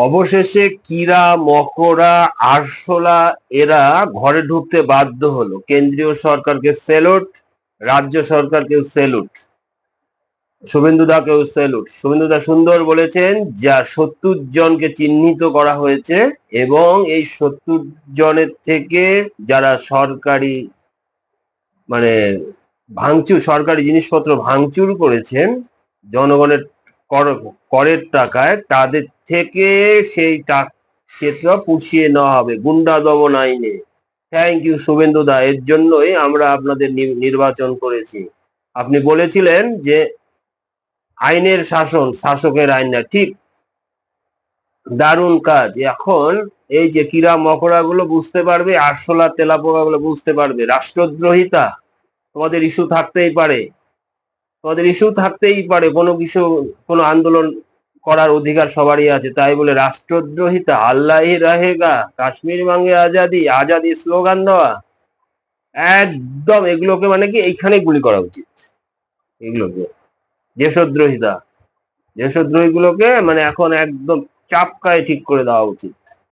অবশেষে কীরা, মকড়া, আরশোলা এরা ঘরে ঢুকতে বাধ্য হলো। কেন্দ্রীয় সরকারকে স্যালুট, রাজ্য সরকারকেও স্যালুট, শুভেন্দুদাকেও স্যালুট। শুভেন্দুদা সুন্দর বলেছেন, যা 70 জনকে চিহ্নিত করা হয়েছে এবং এই 70 জনের থেকে যারা সরকারি মানে সরকারি জিনিসপত্র ভাঙচুর করেছেন জনগণের করের টাকায়, তাদের থেকে সেই ক্ষেত্র পুষিয়ে নেওয়া হবে গুন্ডা দমন আইনে। থ্যাংক ইউ শুভেন্দুদা, এর জন্যই আমরা আপনাদের নির্বাচন করেছি। আপনি বলেছিলেন যে আইনের শাসন, শাসকের আইন না, ঠিক দারুণ কাজ। এখন এই যে কীরা মকড়া গুলো বুঝতে পারবে, আরশোলা তেলাপোকা গুলো বুঝতে পারবে রাষ্ট্রদ্রোহিতা তোমাদের ইস্যু থাকতেই পারে, কোনো কিছু, কোনো আন্দোলন করার অধিকার সবারই আছে, তাই বলে রাষ্ট্রদ্রোহিতা, আল্লাহ হি রাহেগা, কাশ্মীর মাঙ্গে আজাদি, আজাদি স্লোগান দেওয়া, একদম এগুলোকে মানে কি এইখানে গুলি করা উচিত। এগুলোকে দেশদ্রোহী গুলোকে মানে এখন একদম চাপকায় ঠিক করে দেওয়া উচিত।